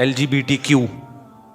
LGBTQ,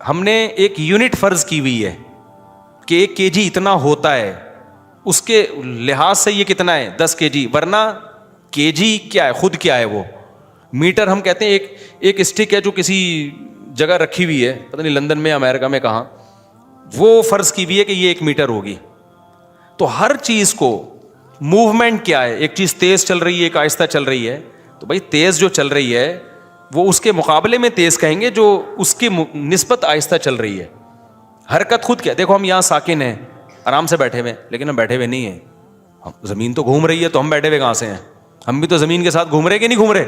ہم نے ایک یونٹ فرض کی ہوئی ہے کہ 1 kg اتنا ہوتا ہے, اس کے لحاظ سے یہ کتنا ہے 10 kg, ورنہ kg کیا ہے, خود کیا ہے وہ میٹر. ہم کہتے ہیں ایک اسٹک ہے جو کسی جگہ رکھی ہوئی ہے, پتہ نہیں لندن میں امریکہ میں کہاں, وہ فرض کی ہوئی ہے کہ یہ 1 میٹر ہوگی. تو ہر چیز کو موومنٹ کیا ہے, ایک چیز تیز چل رہی ہے, ایک آہستہ چل رہی ہے, تو بھائی تیز جو چل رہی ہے وہ اس کے مقابلے میں تیز کہیں گے جو اس کی نسبت آہستہ چل رہی ہے. حرکت خود کیا, دیکھو ہم یہاں ساکن ہیں, آرام سے بیٹھے ہوئے, لیکن ہم بیٹھے ہوئے نہیں ہیں, زمین تو گھوم رہی ہے, تو ہم بیٹھے ہوئے کہاں سے ہیں؟ ہم بھی تو زمین کے ساتھ گھوم رہے کہ نہیں گھوم رہے,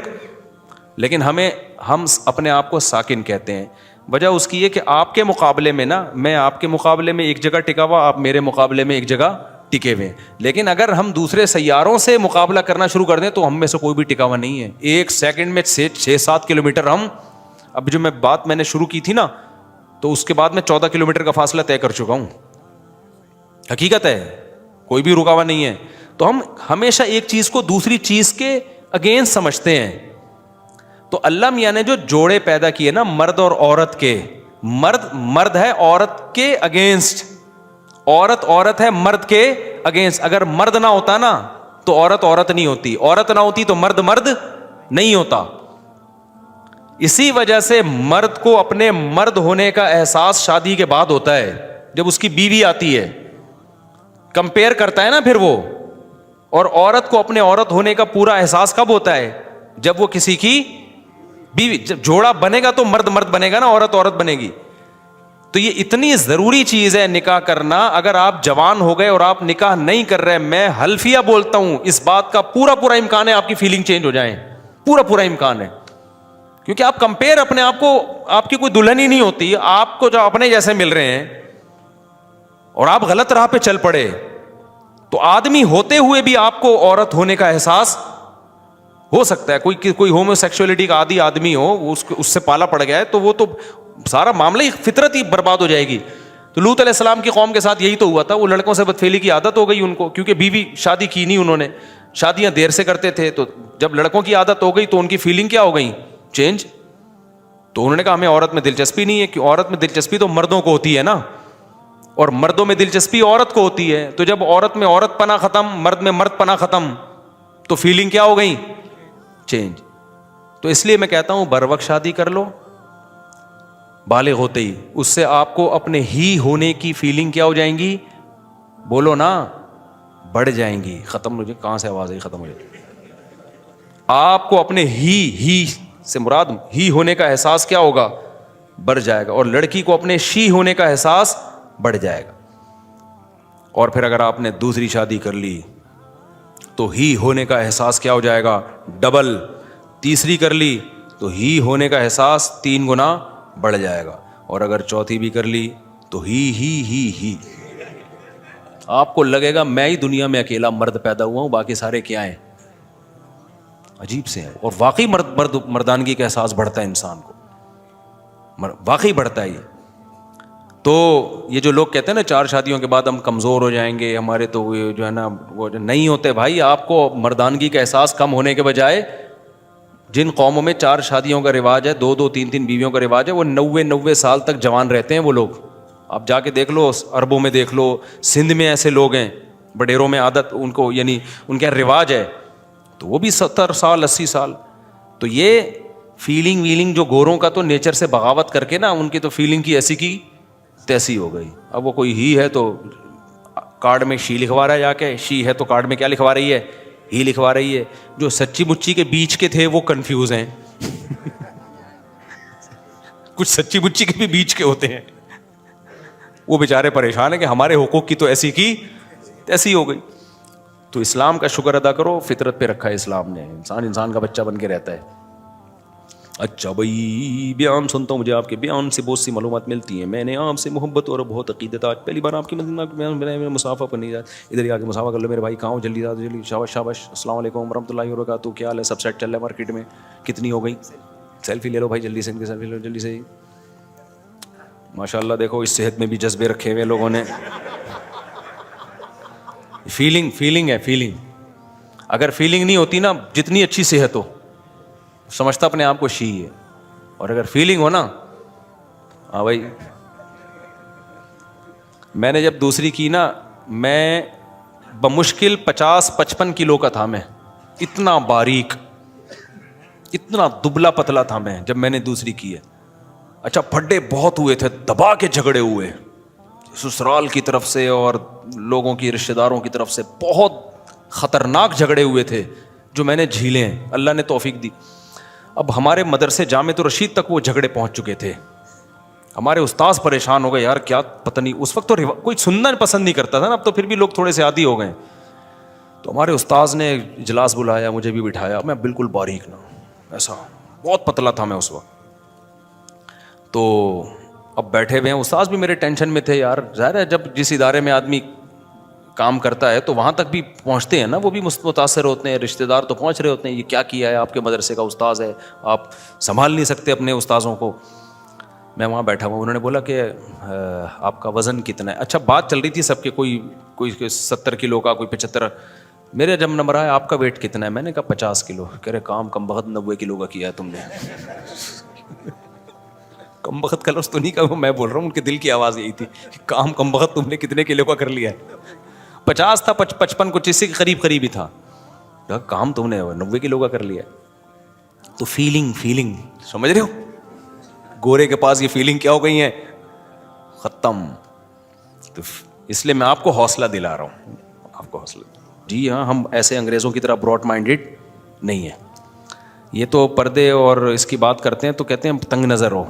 لیکن ہم اپنے آپ کو ساکن کہتے ہیں. وجہ اس کی یہ کہ آپ کے مقابلے میں نا, میں آپ کے مقابلے میں ایک جگہ ٹکا ہوا, آپ میرے مقابلے میں ایک جگہ ٹکے ہوئے ہیں. لیکن اگر ہم دوسرے سیاروں سے مقابلہ کرنا شروع کر دیں تو ہم میں سے کوئی بھی ٹکا ہوا نہیں ہے. 1 سیکنڈ میں 6-7 کلومیٹر ہم, اب جو میں نے شروع کی تھی نا, تو اس کے بعد میں 14 کلومیٹر کا فاصلہ طے کر چکا ہوں. حقیقت ہے, کوئی بھی رکا ہوا نہیں ہے. تو ہم ہمیشہ ایک چیز کو دوسری چیز کے اگینسٹ سمجھتے ہیں. تو اللہ میاں نے جو جوڑے پیدا کیے نا مرد اور عورت کے, مرد ہے عورت کے اگینسٹ, عورت ہے مرد کے اگینسٹ. اگر مرد نہ ہوتا نا تو عورت نہیں ہوتی, عورت نہ ہوتی تو مرد نہیں ہوتا. اسی وجہ سے مرد کو اپنے مرد ہونے کا احساس شادی کے بعد ہوتا ہے, جب اس کی بیوی آتی ہے, کمپیئر کرتا ہے نا پھر وہ. اور عورت کو اپنے عورت ہونے کا پورا احساس کب ہوتا ہے؟ جب وہ کسی کی بیوی, جب جوڑا بنے گا تو مرد بنے گا نا, عورت بنے گی. تو یہ اتنی ضروری چیز ہے نکاح کرنا. اگر آپ جوان ہو گئے اور آپ نکاح نہیں کر رہے, میں حلفیہ بولتا ہوں اس بات کا پورا امکان ہے آپ کی فیلنگ چینج ہو جائیں, پورا امکان ہے. کیونکہ آپ کمپیئر اپنے آپ کو, آپ کی کوئی دلہن ہی نہیں ہوتی, آپ کو جو اپنے جیسے مل رہے ہیں اور آپ غلط راہ پہ چل پڑے, تو آدمی ہوتے ہوئے بھی آپ کو عورت ہونے کا احساس ہو سکتا ہے. کوئی ہومو سیکسولیٹی کا عادی آدمی ہو, اس سے پالا پڑ گیا ہے, تو وہ تو سارا معاملہ ہی فطرت ہی برباد ہو جائے گی. تو لوط علیہ السلام کی قوم کے ساتھ یہی تو ہوا تھا. وہ لڑکوں سے بدفعلی کی عادت ہو گئی ان کو, کیونکہ بیوی شادی کی نہیں انہوں نے, شادیاں دیر سے کرتے تھے. تو جب لڑکوں کی عادت ہو گئی تو ان کی فیلنگ کیا ہو گئی, چینج. تو انہوں نے کہا ہمیں عورت میں دلچسپی نہیں ہے, کہ عورت میں دلچسپی تو مردوں کو ہوتی ہے نا, اور مردوں میں دلچسپی عورت کو ہوتی ہے. تو جب عورت میں عورت پنا ختم, مرد میں مرد پنا ختم, تو فیلنگ کیا ہو گئی, چینج. تو اس لیے میں کہتا ہوں بر وقت شادی کر لو, بالغ ہوتے ہی. اس سے آپ کو اپنے ہی ہونے کی فیلنگ کیا ہو جائیں گی, بولو نا, بڑھ جائیں گی. ختم ہو جائے, کہاں سے آواز آئی, ختم ہو جائے. آپ کو اپنے ہی سے مراد ہی ہونے کا احساس کیا ہوگا, بڑھ جائے گا. اور لڑکی کو اپنے شی ہونے کا احساس بڑھ جائے گا. اور پھر اگر آپ نے دوسری شادی کر لی تو ہی ہونے کا احساس کیا ہو جائے گا, ڈبل. تیسری کر لی تو ہی ہونے کا احساس 3 گنا بڑھ جائے گا. اور اگر چوتھی بھی کر لی تو ہی آپ کو لگے گا میں ہی دنیا میں اکیلا مرد پیدا ہوا ہوں, باقی سارے کیا ہیں, عجیب سے ہیں. اور واقعی مردانگی کا احساس بڑھتا ہے انسان کو, واقعی بڑھتا ہے یہ. تو یہ جو لوگ کہتے ہیں نا 4 شادیوں کے بعد ہم کمزور ہو جائیں گے, ہمارے تو جو ہے نا وہ نہیں ہوتے بھائی. آپ کو مردانگی کا احساس کم ہونے کے بجائے, جن قوموں میں 4 شادیوں کا رواج ہے, 2 3 بیویوں کا رواج ہے, وہ 90 سال تک جوان رہتے ہیں وہ لوگ. آپ جا کے دیکھ لو, عربوں میں دیکھ لو, سندھ میں ایسے لوگ ہیں, بڈیروں میں عادت ان کو, یعنی ان کا رواج ہے, تو وہ بھی 70 سال 80 سال. تو یہ فیلنگ جو گوروں کا تو نیچر سے بغاوت کر کے نا, ان کی تو فیلنگ کی ایسی کی تیسی ہو گئی. اب وہ کوئی ہی ہے تو کارڈ میں شی لکھوا رہا ہے, جا کے شی ہے تو کارڈ میں کیا لکھوا رہی ہے, ہی لکھوا رہی ہے. جو سچی مچی کے بیچ کے تھے وہ کنفیوز ہیں. کچھ سچی مچی کے بھی بیچ کے ہوتے ہیں, وہ بیچارے پریشان ہیں کہ ہمارے حقوق کی تو ایسی کی تیسی ہو گئی. تو اسلام کا شکر ادا کرو, فطرت پہ رکھا ہے اسلام نے, انسان کا بچہ بن کے رہتا ہے. اچھا بھائی, بیان سنتا ہوں, مجھے آپ کے بیان سے بہت سی معلومات ملتی ہیں. میں نے آپ سے محبت اور بہت عقیدت, آج پہلی بار آپ کی مدد میں مسافہ پر نہیں جاتا. ادھر ہی آ کے مسافہ کر لو میرے بھائی, کہاں ہو, جلدی جلدی, شاباش. السلام علیکم ورحمۃ اللہ وبرکاتہ. کیا حال ہے, سب سیٹ چل رہا ہے مارکیٹ میں, کتنی ہو گئی, سیلفی لے لو بھائی, جلدی سے ان کی سیلفی لو جلدی سے. ماشاء اللہ دیکھو اس صحت میں بھی جذبے رکھے ہوئے لوگوں نے. فیلنگ ہے, فیلنگ. اگر فیلنگ نہیں ہوتی نا, جتنی اچھی صحت ہو, سمجھتا اپنے آپ کو شی ہے. اور اگر فیلنگ ہو نا, ہاں بھائی, میں نے جب دوسری کی نا, میں بمشکل 50-55 کلو کا تھا, میں اتنا باریک, اتنا دبلا پتلا تھا میں جب میں نے دوسری کی ہے. اچھا پھڈے بہت ہوئے تھے, دبا کے جھگڑے ہوئے سسرال کی طرف سے اور لوگوں کی رشتہ داروں کی طرف سے, بہت خطرناک جھگڑے ہوئے تھے جو میں نے جھیلے ہیں, اللہ نے توفیق دی. اب ہمارے مدرسے جامعۃ الرشید تک وہ جھگڑے پہنچ چکے تھے. ہمارے استاذ پریشان ہو گئے, یار کیا پتہ نہیں, اس وقت تو کوئی سننا پسند نہیں کرتا تھا نا, اب تو پھر بھی لوگ تھوڑے سے عادی ہو گئے. تو ہمارے استاذ نے اجلاس بلایا, مجھے بھی بٹھایا, میں بالکل باریک نا, ایسا بہت پتلا تھا میں اس وقت. تو اب بیٹھے ہوئے ہیں, استاذ بھی میرے ٹینشن میں تھے. یار ظاہر ہے جب جس ادارے میں آدمی کام کرتا ہے تو وہاں تک بھی پہنچتے ہیں نا, وہ بھی متاثر ہوتے ہیں, رشتہ دار تو پہنچ رہے ہوتے ہیں, یہ کیا کیا ہے, آپ کے مدرسے کا استاذ ہے, آپ سنبھال نہیں سکتے اپنے استاذوں کو. میں وہاں بیٹھا ہوا, انہوں نے بولا کہ آپ کا وزن کتنا ہے. اچھا بات چل رہی تھی سب کے, کوئی 70 کلو کا, کوئی 75. میرے جب نمبر آیا, آپ کا ویٹ کتنا ہے, میں نے کہا 50 کلو. کہہ رہے کام کم بخت 90 کلو کا کیا ہے تم نے. کم بخت کا لفظ تو نہیں کہا, میں بول رہا ہوں ان کے دل کی آواز یہی تھی, کام کم بخت تم نے کتنے کلو کا کر لیا ہے. 50 تھا, 55 کچھ اس سے قریب ہی تھا. کام تم نے 90 کلو کا کر لیا. تو فیلنگ سمجھ رہے ہو, گورے کے پاس یہ فیلنگ کیا ہو گئی ہے, ختم. تو اس لیے میں آپ کو حوصلہ دلا رہا ہوں, آپ کو حوصلہ. جی ہاں, ہم ایسے انگریزوں کی طرح براڈ مائنڈیڈ نہیں ہیں. یہ تو پردے اور اس کی بات کرتے ہیں تو کہتے ہیں تنگ نظر ہو.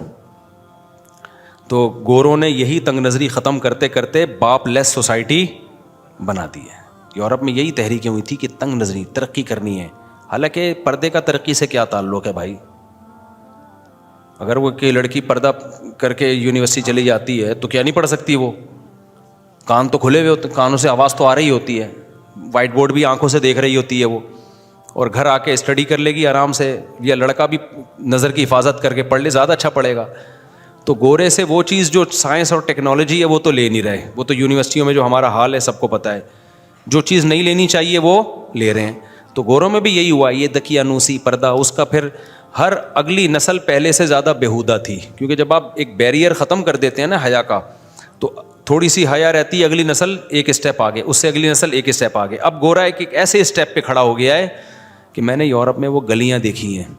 تو گوروں نے یہی تنگ نظری ختم کرتے کرتے باپ لیس سوسائٹی بنا دی ہے. یورپ میں یہی تحریکیں ہوئی تھی کہ تنگ نظری, ترقی کرنی ہے. حالانکہ پردے کا ترقی سے کیا تعلق ہے بھائی. اگر وہ کہ لڑکی پردہ کر کے یونیورسٹی چلی جاتی ہے تو کیا نہیں پڑھ سکتی وہ, کان تو کھلے ہوئے ہوتے, کانوں سے آواز تو آ رہی ہوتی ہے, وائٹ بورڈ بھی آنکھوں سے دیکھ رہی ہوتی ہے وہ, اور گھر آ کے اسٹڈی کر لے گی آرام سے. یا لڑکا بھی نظر کی حفاظت کر کے پڑھ لے, زیادہ اچھا پڑھے گا. تو گورے سے وہ چیز جو سائنس اور ٹیکنالوجی ہے وہ تو لے نہیں رہے. وہ تو یونیورسٹیوں میں جو ہمارا حال ہے سب کو پتہ ہے, جو چیز نہیں لینی چاہیے وہ لے رہے ہیں. تو گوروں میں بھی یہی ہوا, یہ دقیانوسی پردہ, اس کا پھر ہر اگلی نسل پہلے سے زیادہ بےہودہ تھی. کیونکہ جب آپ ایک بیریئر ختم کر دیتے ہیں نا حیا کا, تو تھوڑی سی حیا رہتی ہے, اگلی نسل ایک اسٹیپ آگے, اس سے اگلی نسل ایک اسٹیپ آگے. اب گورا ایک ایسے اسٹیپ پہ کھڑا ہو گیا ہے کہ میں نے یورپ میں وہ گلیاں دیکھی ہیں.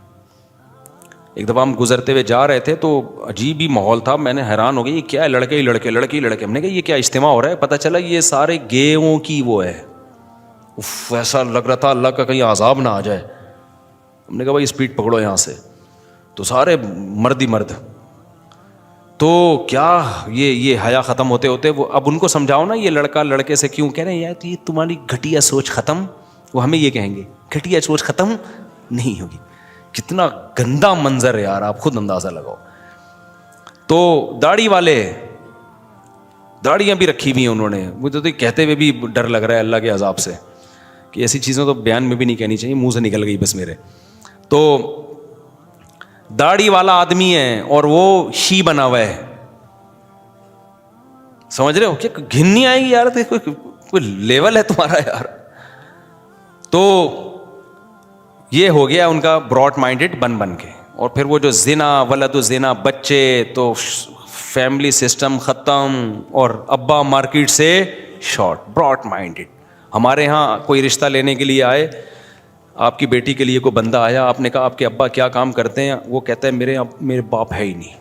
ایک دفعہ ہم گزرتے ہوئے جا رہے تھے تو عجیب ہی ماحول تھا, میں نے حیران ہو گئی, یہ کیا ہے, لڑکے ہی لڑکے, لڑکی لڑکے. ہم نے کہا یہ کیا اجتماع ہو رہا ہے, پتہ چلا یہ سارے گیوں کی وہ ہے. ایسا لگ رہا تھا اللہ کا کہیں عذاب نہ آ جائے. ہم نے کہا بھائی اسپیڈ پکڑو یہاں سے, تو سارے مرد ہی مرد. تو کیا یہ حیا ختم ہوتے ہوتے وہ, اب ان کو سمجھاؤ نا یہ لڑکا لڑکے سے کیوں, کہہ رہے ہیں یار یہ تمہاری گھٹیا سوچ ختم. وہ ہمیں یہ کہیں گے گھٹیا سوچ ختم نہیں ہوگی. کتنا گندا منظر ہے یار, آپ خود اندازہ لگاؤ. تو داڑھی والے, داڑیاں بھی رکھی ہوئی ہیں انہوں نے, مجھے تو کہتے ہوئے بھی ڈر لگ رہا ہے اللہ کے عذاب سے کہ ایسی چیزیں تو بیان میں بھی نہیں کہنی چاہیے, منہ سے نکل گئی بس میرے. تو داڑھی والا آدمی ہے اور وہ شی بنا ہوا ہے, سمجھ رہے ہو, کیا گھن نہیں آئے گی یار, کوئی لیول ہے تمہارا یار. تو یہ ہو گیا ان کا براڈ مائنڈیڈ بن کے. اور پھر وہ جو زنا ولد و زنا, بچے, تو فیملی سسٹم ختم, اور ابا مارکیٹ سے شارٹ, براڈ مائنڈیڈ. ہمارے ہاں کوئی رشتہ لینے کے لیے آئے, آپ کی بیٹی کے لیے کوئی بندہ آیا, آپ نے کہا آپ کے ابا کیا کام کرتے ہیں, وہ کہتا ہے میرے باپ ہے ہی نہیں.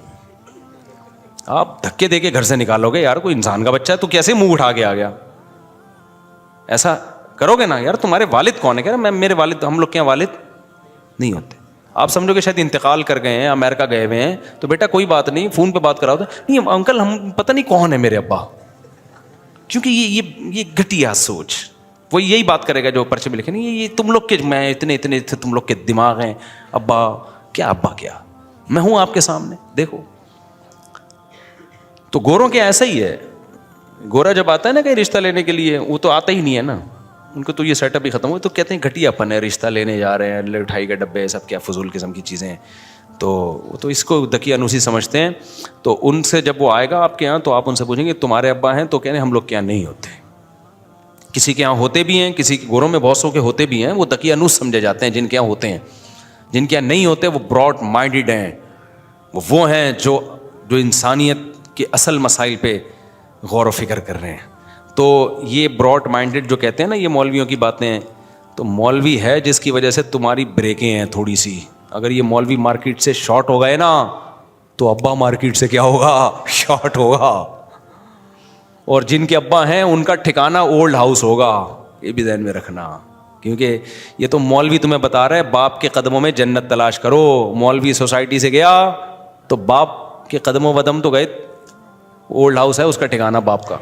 آپ دھکے دے کے گھر سے نکالو گے یار, کوئی انسان کا بچہ ہے, تو کیسے منہ اٹھا کے آ گیا, ایسا کرو گے نا یار. تمہارے والد کون ہے, کہہ رہے میرے والد, ہم لوگ کے یہاں والد نہیں ہوتے. آپ سمجھو کہ شاید انتقال کر گئے ہیں, امریکہ گئے ہوئے ہیں, تو بیٹا کوئی بات نہیں, فون پہ بات کراؤ. نہیں انکل ہم پتہ نہیں کون ہے میرے ابا, کیونکہ یہ گھٹیا سوچ. وہ یہی بات کرے گا جو پرچے میں لکھے, نہیں یہ تم لوگ کے, میں اتنے تم لوگ کے دماغ ہیں, ابا کیا, میں ہوں آپ کے سامنے دیکھو. تو گوروں کے ایسا ہی ہے, گورا جب آتا ہے نا کہیں رشتہ لینے کے لیے, وہ تو آتا ہی نہیں ہے نا, ان کو تو یہ سیٹ اپ ہی ختم ہو. تو کہتے ہیں گھٹیا پن ہے, رشتہ لینے جا رہے ہیں, مٹھائی کے ڈبے, سب کیا فضول قسم کی چیزیں ہیں. تو اس کو دقیانوسی سمجھتے ہیں. تو ان سے جب وہ آئے گا آپ کے یہاں, تو آپ ان سے پوچھیں گے تمہارے ابا ہیں, تو کہنے ہم لوگ کے یہاں نہیں ہوتے. کسی کے یہاں ہوتے بھی ہیں, کسی کے گوروں میں بہت سو کے ہوتے بھی ہیں, وہ دقیانوس سمجھے جاتے ہیں جن کے یہاں ہوتے ہیں. جن کے یہاں نہیں ہوتے وہ براڈ مائنڈیڈ ہیں, وہ ہیں جو جو انسانیت کے اصل مسائل پہ غور و فکر کر رہے ہیں. تو یہ براڈ مائنڈیڈ جو کہتے ہیں نا یہ مولویوں کی باتیں, تو مولوی ہے جس کی وجہ سے تمہاری بریکیں ہیں تھوڑی سی. اگر یہ مولوی مارکیٹ سے شارٹ ہو گئے نا تو ابا مارکیٹ سے کیا ہوگا, شارٹ ہوگا. اور جن کے ابا ہیں ان کا ٹھکانہ اولڈ ہاؤس ہوگا, یہ بھی ذہن میں رکھنا. کیونکہ یہ تو مولوی تمہیں بتا رہا ہے باپ کے قدموں میں جنت تلاش کرو. مولوی سوسائٹی سے گیا تو باپ کے قدموں بدم تو گئے, اولڈ ہاؤس ہے اس کا ٹھکانہ باپ کا.